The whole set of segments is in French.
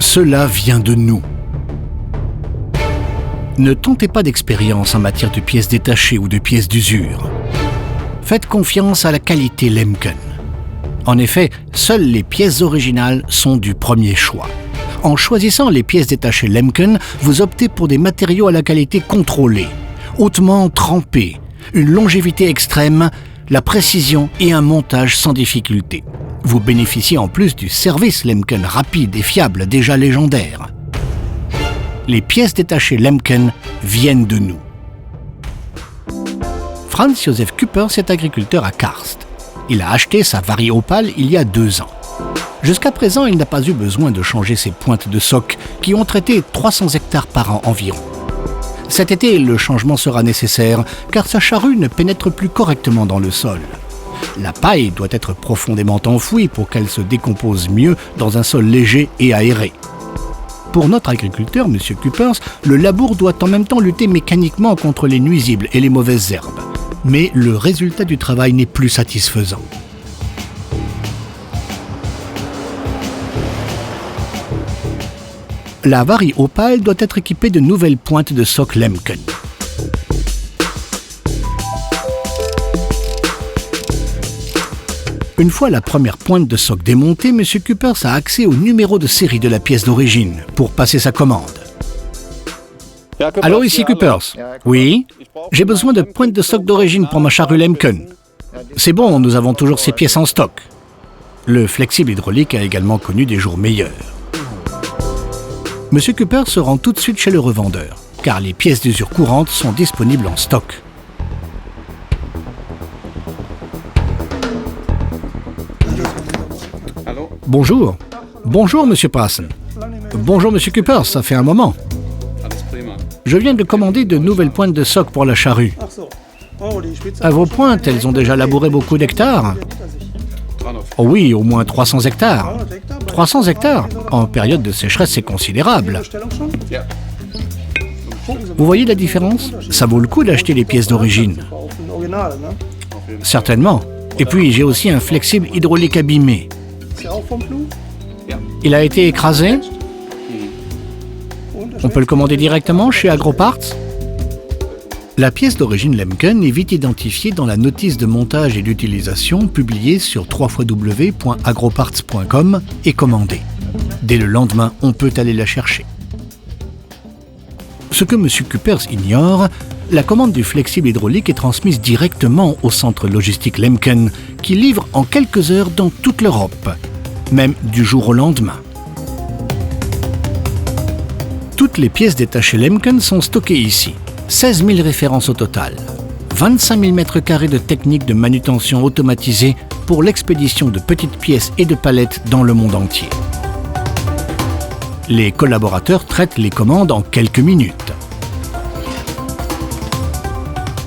Cela vient de nous. Ne tentez pas d'expérience en matière de pièces détachées ou de pièces d'usure. Faites confiance à la qualité Lemken. En effet, seules les pièces originales sont du premier choix. En choisissant les pièces détachées Lemken, vous optez pour des matériaux à la qualité contrôlée, hautement trempés, une longévité extrême, la précision et un montage sans difficulté. Vous bénéficiez en plus du service Lemken rapide et fiable déjà légendaire. Les pièces détachées Lemken viennent de nous. Franz Josef Küppers est agriculteur à Karst. Il a acheté sa Vari Opal il y a 2 ans. Jusqu'à présent, il n'a pas eu besoin de changer ses pointes de soc qui ont traité 300 hectares par an environ. Cet été, le changement sera nécessaire car sa charrue ne pénètre plus correctement dans le sol. La paille doit être profondément enfouie pour qu'elle se décompose mieux dans un sol léger et aéré. Pour notre agriculteur, M. Küppers, le labour doit en même temps lutter mécaniquement contre les nuisibles et les mauvaises herbes. Mais le résultat du travail n'est plus satisfaisant. La Vari Opal doit être équipée de nouvelles pointes de soc Lemken. Une fois la première pointe de soc démontée, M. Küppers a accès au numéro de série de la pièce d'origine pour passer sa commande. Allô, ici Küppers. Oui, j'ai besoin de pointes de soc d'origine pour ma charrue Lemken. C'est bon, nous avons toujours ces pièces en stock. Le flexible hydraulique a également connu des jours meilleurs. M. Küppers se rend tout de suite chez le revendeur, car les pièces d'usure courantes sont disponibles en stock. Bonjour. Bonjour, M. Prassen. Bonjour, M. Küppers, ça fait un moment. Je viens de commander de nouvelles pointes de soc pour la charrue. À vos pointes, elles ont déjà labouré beaucoup d'hectares? Oh oui, au moins 300 hectares. 300 hectares? En période de sécheresse, c'est considérable. Vous voyez la différence? Ça vaut le coup d'acheter les pièces d'origine. Certainement. Et puis, j'ai aussi un flexible hydraulique abîmé. Il a été écrasé? On peut le commander directement chez AgroParts? La pièce d'origine Lemken est vite identifiée dans la notice de montage et d'utilisation publiée sur www.agroparts.com et commandée. Dès le lendemain, on peut aller la chercher. Ce que M. Küppers ignore, la commande du flexible hydraulique est transmise directement au centre logistique Lemken, qui livre en quelques heures dans toute l'Europe, même du jour au lendemain. Toutes les pièces détachées Lemken sont stockées ici. 16 000 références au total. 25 000 m² de techniques de manutention automatisées pour l'expédition de petites pièces et de palettes dans le monde entier. Les collaborateurs traitent les commandes en quelques minutes.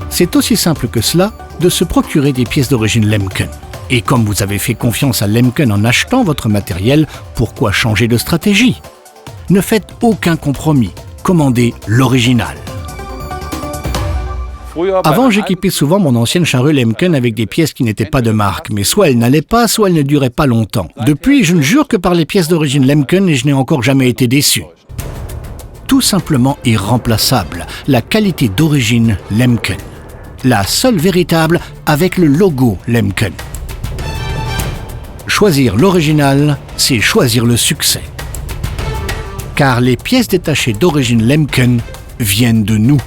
C'est aussi simple que cela de se procurer des pièces d'origine Lemken. Et comme vous avez fait confiance à Lemken en achetant votre matériel, pourquoi changer de stratégie? Ne faites aucun compromis, commandez l'original. Avant, j'équipais souvent mon ancienne charrue Lemken avec des pièces qui n'étaient pas de marque, mais soit elles n'allaient pas, soit elles ne duraient pas longtemps. Depuis, je ne jure que par les pièces d'origine Lemken et je n'ai encore jamais été déçu. Tout simplement irremplaçable, la qualité d'origine Lemken. La seule véritable avec le logo Lemken. Choisir l'original, c'est choisir le succès. Car les pièces détachées d'origine Lemken viennent de nous.